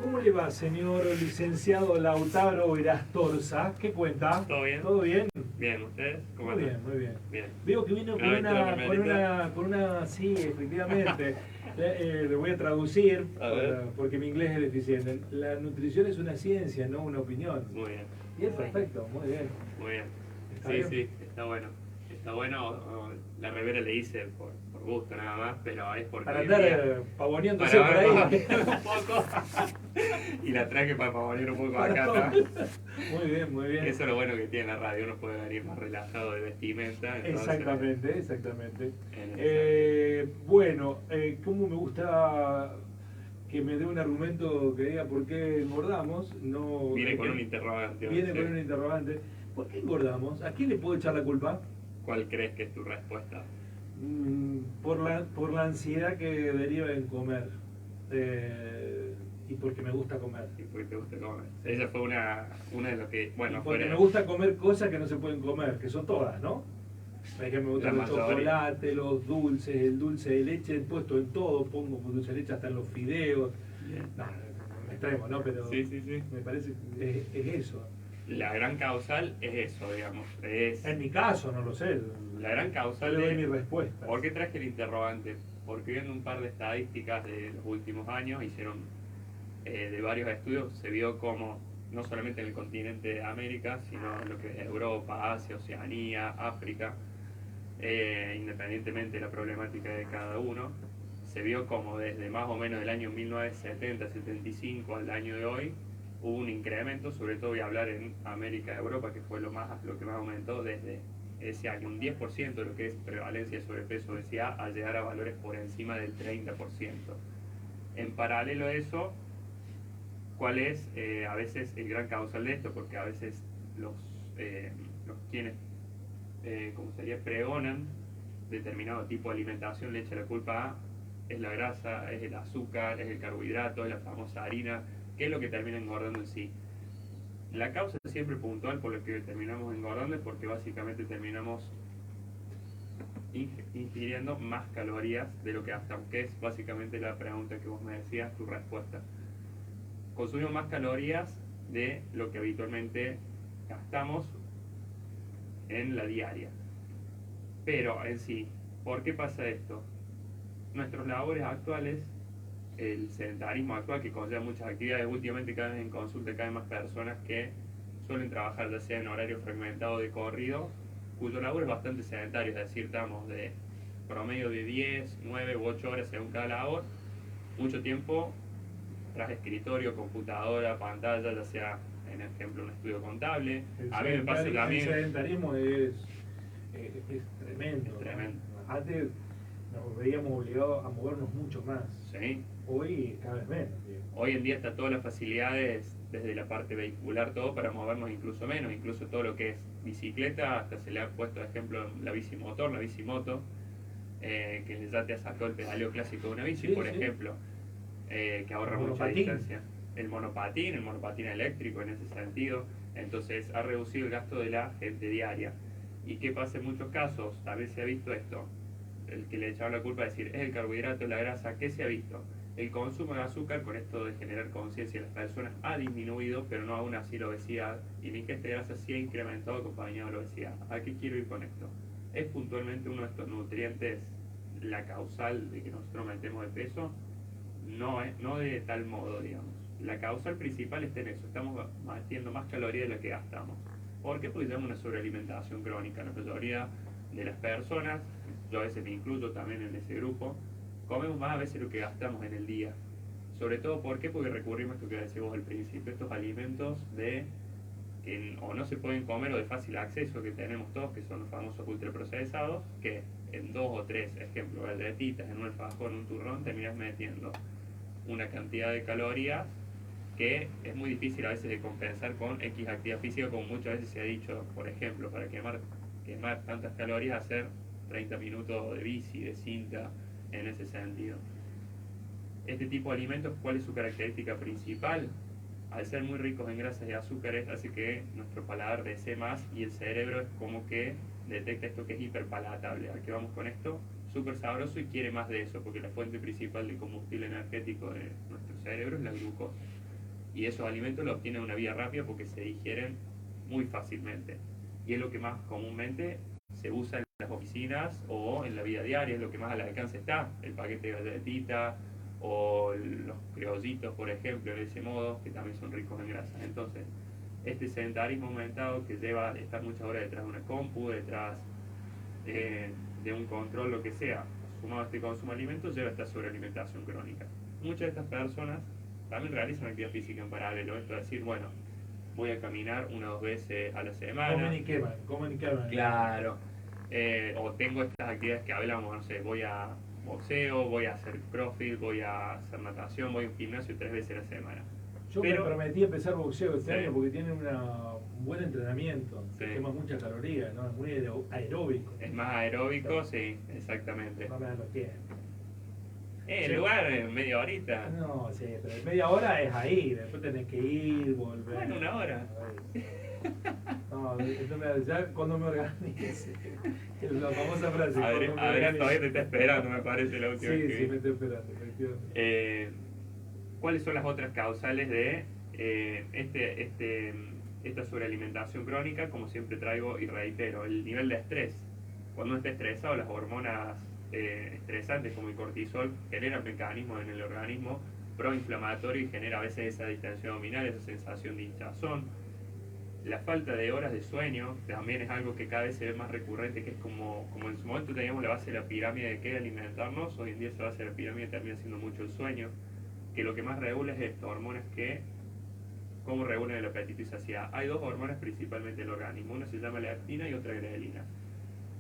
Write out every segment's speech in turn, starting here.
¿Cómo le va, señor licenciado Lautaro Erastorza? ¿Qué cuenta? ¿Todo bien? ¿Todo bien? Bien, ¿ustedes? ¿Cómo Muy andan? bien, muy bien. Bien. Veo que vino con ¿No viste la una, primerita? sí, efectivamente. Le voy a traducir A ver. porque mi inglés es deficiente. La nutrición es una ciencia, no una opinión. Muy bien. Bien, perfecto, muy bien. Muy bien. ¿Está Sí, bien? sí, está bueno. Está bueno, la revera le hice por gusto nada más, pero es porque Para hoy en andar día... pavoneándose Para por ahí. pavonear un poco. Y la traje para pavonear un poco acá también. Muy bien, muy bien. Eso es lo bueno que tiene la radio, uno puede venir más relajado de vestimenta, entonces... Exactamente, exactamente. En ese Bueno, ¿cómo me gusta que me dé un argumento que diga por qué engordamos? No, Viene con un interrogante. viene sí. con un interrogante. ¿Por qué engordamos? ¿A quién le puedo echar la culpa? ¿Cuál crees que es tu respuesta? Por la ansiedad que deriva en comer. Y porque me gusta comer. Y porque te gusta comer. Esa fue una de los que, Y bueno, porque fuera me gusta comer cosas que no se pueden comer, que son todas, ¿no? Es que me la gustan los mayoría. chocolates, los dulces, el dulce de leche puesto en todo, pongo dulce de leche hasta en los fideos. Bien. No, me extremo, ¿no? Pero Sí, sí, sí. me parece que es eso. La gran causal es eso, digamos. Es En mi caso, no lo sé. la gran Yo causal le doy mi de... respuesta. ¿Por qué traje el interrogante? Porque viendo un par de estadísticas de los últimos años, hicieron de varios estudios, se vio como, no solamente en el continente de América, sino en lo que es Europa, Asia, Oceanía, África, independientemente de la problemática de cada uno, se vio como desde más o menos el año 1970-75 al año de hoy, hubo un incremento, sobre todo voy a hablar en América y Europa, que fue lo que más aumentó desde ese año, un 10% de lo que es prevalencia de sobrepeso, obesidad, a llegar a valores por encima del 30%. En paralelo a eso, ¿cuál es a veces el gran causal de esto? Porque a veces los quienes, como sería, pregonan determinado tipo de alimentación le echan la culpa a es la grasa, es el azúcar, es el carbohidrato, es la famosa harina, que es lo que termina engordando en sí. La causa siempre puntual por la que terminamos engordando es porque básicamente terminamos ingiriendo más calorías de lo que gastamos, que es básicamente la pregunta que vos me decías, tu respuesta. Consumimos más calorías de lo que habitualmente gastamos en la diaria. Pero en sí, ¿por qué pasa esto? Nuestros labores actuales, el sedentarismo actual que conlleva muchas actividades, últimamente cada vez en consulta caen más personas que suelen trabajar ya sea en horario fragmentado de corrido, cuyo labor es bastante sedentario, es decir, estamos de promedio de 10, 9 u 8 horas según cada labor, mucho tiempo tras escritorio, computadora, pantalla, ya sea en ejemplo un estudio contable. A mí me pasa también... El sedentarismo es tremendo. Es tremendo. ¿No? Antes nos veíamos obligados a movernos mucho más. Sí. Hoy cada vez menos. Hoy en día está todas las facilidades desde la parte vehicular, todo para movernos incluso menos, incluso todo lo que es bicicleta, hasta se le ha puesto de ejemplo la bicimotor, la bicimoto, que ya te ha sacado el pedaleo clásico de una bici, Sí, por sí. ejemplo, que ahorra mucha distancia. El monopatín eléctrico en ese sentido, entonces ha reducido el gasto de la gente diaria. ¿Y qué pasa en muchos casos? También se ha visto esto, el que le echaba la culpa de decir, es el carbohidrato, la grasa, ¿qué se ha visto? El consumo de azúcar, con esto de generar conciencia en las personas, ha disminuido, pero no aún así la obesidad, y la ingesta de grasa sí ha incrementado acompañado de la obesidad. ¿A qué quiero ir con esto? ¿Es puntualmente uno de estos nutrientes la causal de que nosotros metemos de peso? No de tal modo, digamos. La causal principal está en eso, estamos metiendo más calorías de lo que gastamos. ¿Por qué? Porque tenemos una sobrealimentación crónica. La mayoría de las personas, yo a veces me incluyo también en ese grupo, comemos más a veces lo que gastamos en el día. Sobre todo, ¿por qué? Porque recurrimos a esto que decíamos al principio, estos alimentos que o no se pueden comer o de fácil acceso que tenemos todos, que son los famosos ultraprocesados, que en 2 o 3 ejemplos, galletitas, en un alfajor, en un turrón, terminas metiendo una cantidad de calorías que es muy difícil a veces de compensar con X actividad física, como muchas veces se ha dicho, por ejemplo, para quemar tantas calorías, hacer 30 minutos de bici, de cinta, en ese sentido. Este tipo de alimentos, ¿cuál es su característica principal? Al ser muy ricos en grasas y azúcares, hace que nuestro paladar desee más y el cerebro es como que detecta esto que es hiperpalatable. ¿A qué vamos con esto? Súper sabroso y quiere más de eso, porque la fuente principal de combustible energético de nuestro cerebro es la glucosa. y esos alimentos los obtienen de una vía rápida porque se digieren muy fácilmente. Y es lo que más comúnmente se usa en las oficinas o en la vida diaria, es lo que más al alcance está, el paquete de galletita o los criollitos, por ejemplo, de ese modo, que también son ricos en grasa. Entonces, este sedentarismo aumentado que lleva a estar muchas horas detrás de una compu, detrás de un control, lo que sea, sumado a este consumo de alimentos, lleva a esta sobrealimentación crónica. Muchas de estas personas también realizan actividad física en paralelo, esto es decir, bueno, voy a caminar 1 o 2 veces a la semana. Comen y queman. Claro. O tengo estas actividades que hablamos, no sé, voy a boxeo, voy a hacer crossfit, voy a hacer natación, voy a un gimnasio 3 veces a la semana. Yo me prometí empezar boxeo este Sí. año porque tiene un buen entrenamiento, Sí. quema muchas calorías, ¿no? Es muy aeróbico. Es más aeróbico, sí, exactamente. No me dan los tiempos. El Sí. lugar, media horita. No, sí, pero media hora es ahí, después tenés que ir, volver. Bueno, 1 hora. No, ya cuando me organice, la famosa frase. Adrián todavía te está esperando, me parece, la última vez que Sí, vi. me estoy esperando, efectivamente. ¿Cuáles son las otras causales de esta sobrealimentación crónica? Como siempre traigo y reitero, el nivel de estrés. Cuando uno está estresado, las hormonas estresantes como el cortisol generan mecanismos en el organismo proinflamatorio y genera a veces esa distensión abdominal, esa sensación de hinchazón. La falta de horas de sueño también es algo que cada vez se ve más recurrente, que es como en su momento teníamos la base de la pirámide de qué alimentarnos, hoy en día esa base de la pirámide termina siendo mucho el sueño, que lo que más regula es esto, hormonas que, cómo regulan el apetito y saciedad. Hay 2 hormonas principalmente en el organismo, una se llama leptina y otra grelina.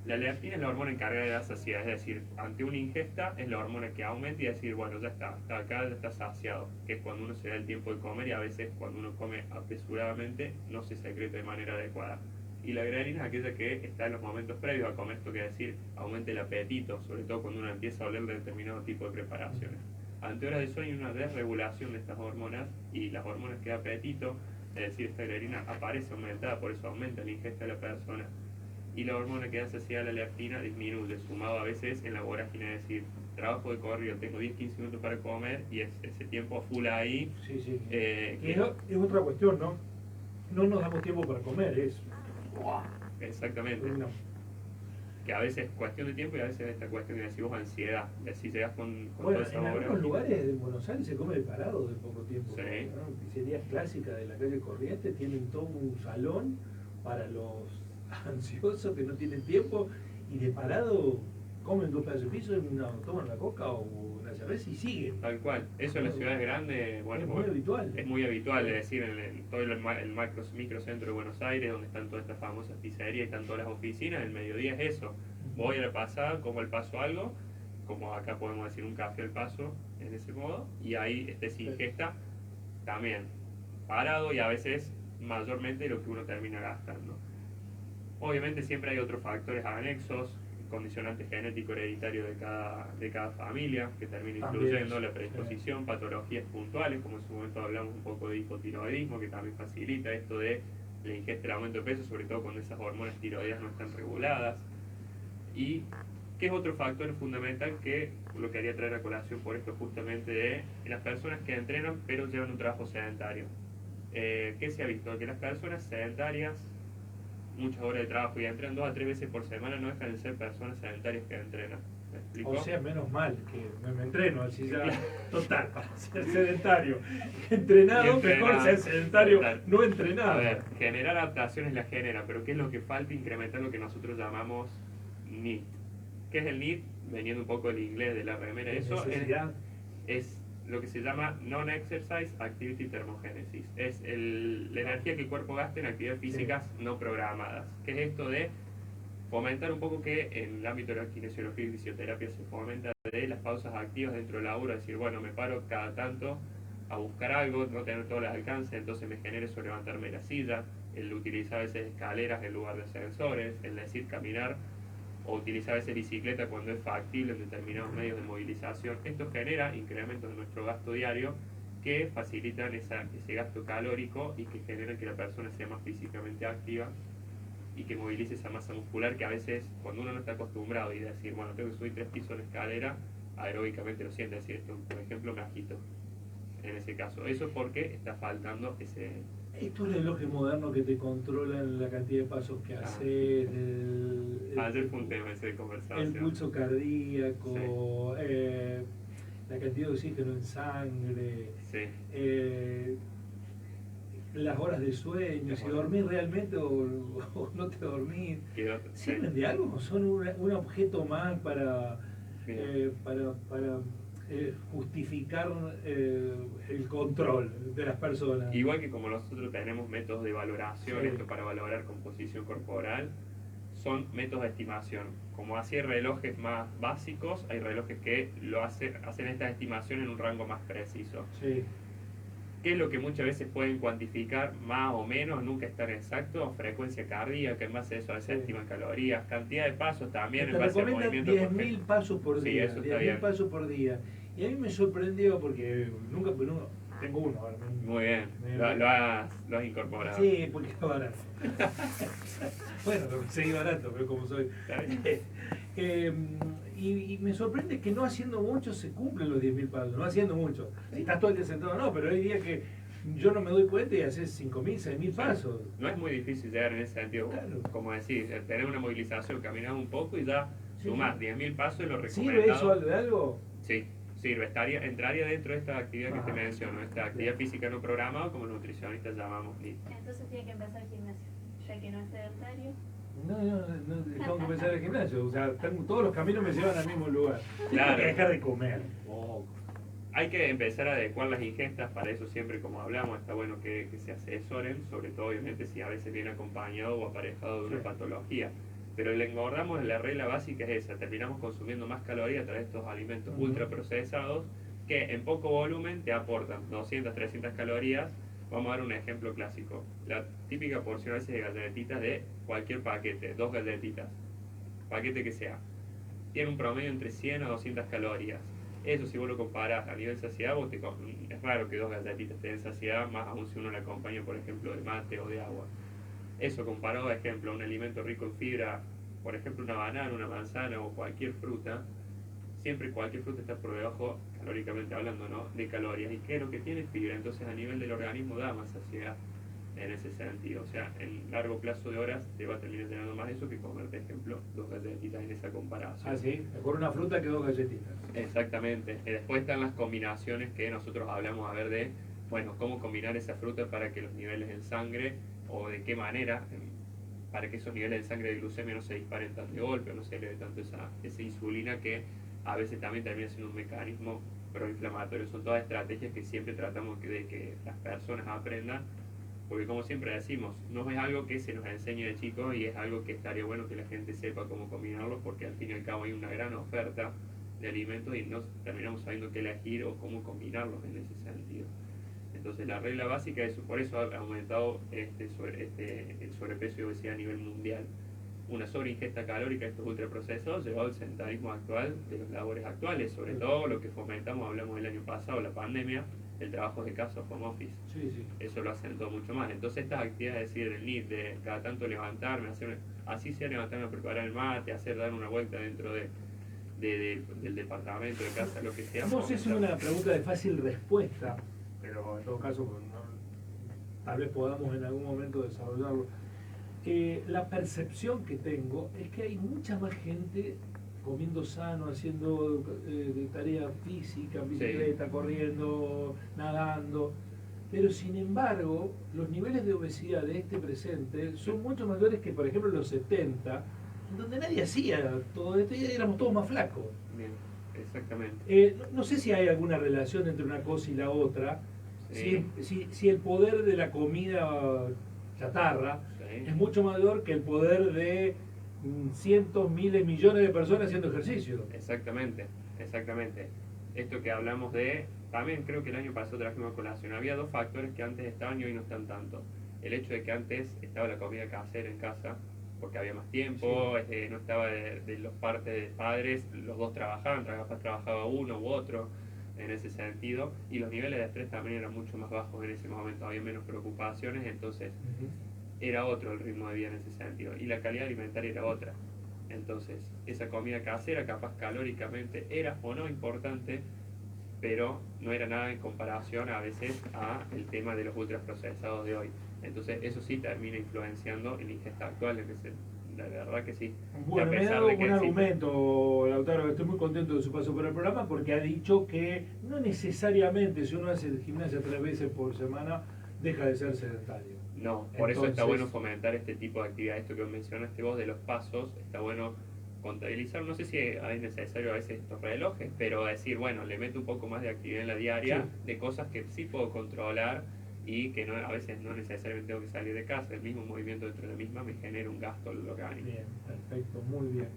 La leptina es la hormona encargada de la saciedad, es decir, ante una ingesta es la hormona que aumenta y decir, bueno, ya está acá, ya está saciado, que es cuando uno se da el tiempo de comer y a veces cuando uno come apresuradamente no se secreta de manera adecuada. Y la grelina es aquella que está en los momentos previos a comer, esto quiere decir, aumenta el apetito, sobre todo cuando uno empieza a oler de determinado tipo de preparaciones. Ante horas de sueño hay una desregulación de estas hormonas y las hormonas que da apetito, es decir, esta grelina aparece aumentada, por eso aumenta la ingesta de la persona. Y la hormona que da saciedad, la leptina, disminuye, sumado a veces en la vorágine, es decir, trabajo de corrido, tengo 10-15 minutos para comer y es ese tiempo full ahí. Sí, sí. Que Es otra cuestión, ¿no? No nos damos tiempo para comer, es. Exactamente. No. Que a veces es cuestión de tiempo y a veces esta cuestión de decir vos ansiedad, de si llegas con Bueno, toda esa en hora. algunos lugares de Buenos Aires se come de parado de poco tiempo. Sí. ¿No? Pizzerías clásicas de la calle Corrientes tienen todo un salón para los ansiosos que no tienen tiempo y de parado comen 2 pedazos de piso, toman una coca o una cerveza y siguen. Tal cual. Eso en las ciudades grandes, bueno, Es muy habitual. Es muy habitual, es decir, en todo el microcentro de Buenos Aires, donde están todas estas famosas pizzerías y están todas las oficinas, el mediodía es eso. Voy a la pasada, como al paso algo, como acá podemos decir un café al paso, en ese modo, y ahí se ingesta también parado y a veces mayormente lo que uno termina gastando. Obviamente siempre hay otros factores anexos, condicionantes genéticos hereditarios de cada familia, que termina influyendo la predisposición, patologías puntuales, como en su momento hablamos un poco de hipotiroidismo, que también facilita esto de la ingesta, el aumento de peso, sobre todo cuando esas hormonas tiroideas no están reguladas. Y que es otro factor fundamental que lo que haría traer a colación por esto justamente de las personas que entrenan pero llevan un trabajo sedentario. ¿Qué se ha visto? Que las personas sedentarias, muchas horas de trabajo y entrenan 2 a 3 veces por semana, no dejan de ser personas sedentarias que entrenan. ¿Me explico? O sea, menos mal que me entreno, así ya total, para ser sedentario. Entrenado, mejor ser sedentario, total. no entrenado. A ver, generar adaptaciones la genera, pero ¿qué es lo que falta? Incrementar lo que nosotros llamamos NEAT. ¿Qué es el NEAT? Veniendo un poco del inglés de la remera, eso es lo que se llama Non-Exercise Activity Thermogenesis. Es la energía que el cuerpo gasta en actividades físicas no programadas. ¿Qué es esto de fomentar un poco que en el ámbito de la kinesiología y fisioterapia se fomenta de las pausas activas dentro de la aura? Es decir, bueno, me paro cada tanto a buscar algo, no tener todo el alcance, entonces me genere eso levantarme de la silla, el utilizar a veces escaleras en lugar de ascensores, el decir caminar o utilizar a veces bicicleta cuando es factible en determinados medios de movilización. Esto genera incrementos de nuestro gasto diario que facilitan ese gasto calórico y que generan que la persona sea más físicamente activa y que movilice esa masa muscular que a veces cuando uno no está acostumbrado y decir, bueno, tengo que subir 3 pisos en la escalera, aeróbicamente lo siente. Es decir, esto, por ejemplo, me agito. en ese caso. Eso porque está faltando ese... Estos relojes modernos que te controlan la cantidad de pasos que haces, ayer fue un tema ese de conversación. el pulso cardíaco, la cantidad de oxígeno en sangre, Sí. Las horas de sueño, si dormís realmente o no te dormís. ¿Sirven de algo o son un objeto más para justificar el control de las personas? Igual que como nosotros tenemos métodos de valoración, Sí. esto para valorar composición corporal, son métodos de estimación. Como así hay relojes más básicos, hay relojes que hacen estas estimaciones en un rango más preciso. Sí. ¿Qué es lo que muchas veces pueden cuantificar más o menos? Nunca es tan exacto. Frecuencia cardíaca, en base a eso a veces estiman calorías. Cantidad de pasos también, en base al movimiento. 10.000 pasos por día. Sí, eso está 10.000 bien. pasos por día. Y a mí me sorprendió porque nunca tengo uno ahora. Muy bien, lo has incorporado. Sí, porque está barato. Bueno, lo conseguí barato, pero como soy. Y me sorprende que no haciendo mucho se cumplen los 10.000 pasos, no haciendo mucho. Si estás todo el día sentado, no, pero hay días que yo no me doy cuenta y haces 5.000, 6.000 pasos. No es muy difícil llegar en ese sentido. Claro. Como decís, tener una movilización, caminar un poco y ya sumás 10.000 pasos y lo recomendado. ¿Sirve eso de algo? Sí, sirve. Entraría dentro de esta actividad que te menciono, esta actividad física no programada, como nutricionistas llamamos. Entonces tiene que empezar el gimnasio, ya que no es sedentario. No, tengo que empezar el gimnasio. O sea, todos los caminos me llevan al mismo lugar. Claro. Hay que dejar de comer. Hay que empezar a adecuar las ingestas, para eso siempre, como hablamos, está bueno que se asesoren, sobre todo obviamente si a veces viene acompañado o aparejado de una patología. Pero el engordamos, la regla básica es esa, terminamos consumiendo más calorías a través de estos alimentos ultraprocesados que en poco volumen te aportan 200, 300 calorías. Vamos a dar un ejemplo clásico. La típica porción a veces de galletitas de cualquier paquete, 2 galletitas, paquete que sea, tiene un promedio entre 100 a 200 calorías. Eso si vos lo comparás a nivel saciedad, es raro que 2 galletitas te den saciedad, más aún si uno la acompaña, por ejemplo, de mate o de agua. Eso comparado, por ejemplo, a un alimento rico en fibra, por ejemplo, una banana, una manzana o cualquier fruta, siempre cualquier fruta está por debajo, calóricamente hablando, ¿no?, de calorías. ¿Y qué es lo que tiene? Fibra. Entonces a nivel del organismo da más saciedad en ese sentido. O sea, en largo plazo de horas te va a terminar teniendo más eso que comer, por ejemplo, 2 galletitas en esa comparación. Ah, sí, mejor una fruta que 2 galletitas. Exactamente. Después están las combinaciones que nosotros hablamos, a ver, de, bueno, cómo combinar esa fruta para que los niveles en sangre, o de qué manera, para que esos niveles de sangre de glucemia no se disparen tan de golpe, o no se eleve tanto esa insulina que a veces también termina siendo un mecanismo proinflamatorio. Son todas estrategias que siempre tratamos de que las personas aprendan, porque como siempre decimos, no es algo que se nos enseñe de chicos y es algo que estaría bueno que la gente sepa cómo combinarlos, porque al fin y al cabo hay una gran oferta de alimentos y no terminamos sabiendo qué elegir o cómo combinarlos en ese sentido. Entonces la regla básica es, por eso ha aumentado el sobrepeso y obesidad a nivel mundial. Una sobreingesta calórica de estos ultraprocesados llevado al sedentarismo actual de los labores actuales, sobre todo lo que fomentamos, hablamos el año pasado, la pandemia, el trabajo de casa, home office. Sí, sí. Eso lo acentuó mucho más. Entonces estas actividades, es decir, el NIT, de cada tanto levantarme, así sea levantarme a preparar el mate, dar una vuelta dentro del departamento, de casa, lo que sea. No sé si es una pregunta de fácil respuesta, pero en todo caso tal vez podamos en algún momento desarrollarlo. La percepción que tengo es que hay mucha más gente comiendo sano, haciendo tarea física, bicicleta, corriendo, nadando, pero sin embargo los niveles de obesidad de este presente son mucho mayores que, por ejemplo, los 70, donde nadie hacía todo esto y éramos todos más flacos. Bien, exactamente. No sé si hay alguna relación entre una cosa y la otra, Sí. si el poder de la comida chatarra es mucho mayor que el poder de cientos, miles, millones de personas haciendo ejercicio. Exactamente. Esto que hablamos también creo que el año pasado trajimos a colación, había 2 factores que antes estaban y hoy no están tanto. El hecho de que antes estaba la comida casera en casa, porque había más tiempo, no estaba de los partes de padres, los dos trabajaban, trabajaba uno u otro, en ese sentido, y los niveles de estrés también eran mucho más bajos en ese momento, había menos preocupaciones, entonces era otro el ritmo de vida en ese sentido, y la calidad alimentaria era otra. Entonces esa comida casera, capaz calóricamente era o no importante, pero no era nada en comparación a veces a el tema de los ultraprocesados de hoy. Entonces eso sí termina influenciando en la ingesta actual, la verdad que sí. Bueno, me ha dado un argumento, Lautaro, estoy muy contento de su paso por el programa, porque ha dicho que no necesariamente si uno hace gimnasia 3 veces por semana deja de ser sedentario. No, por eso está bueno fomentar este tipo de actividad, esto que mencionaste vos de los pasos, está bueno contabilizar, no sé si es necesario a veces estos relojes, pero decir, bueno, le meto un poco más de actividad en la diaria, sí, de cosas que sí puedo controlar y que no, a veces no necesariamente tengo que salir de casa, el mismo movimiento dentro de la misma me genera un gasto orgánico. Bien, perfecto, muy bien.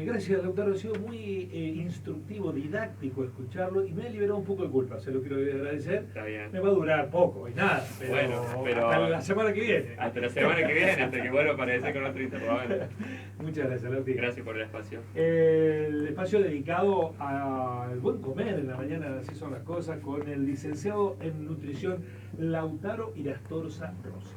Gracias, doctor, ha sido muy instructivo, didáctico escucharlo y me ha liberado un poco de culpa, se lo quiero agradecer. Está bien. Me va a durar poco y nada, pero hasta la semana que viene. Hasta la semana que viene, hasta que vuelva a aparecer con otro interrogante. Muchas gracias, Lauti. Gracias por el espacio. El espacio dedicado al buen comer en la mañana, así son las cosas, con el licenciado en nutrición Lautaro Irastorza Rossi.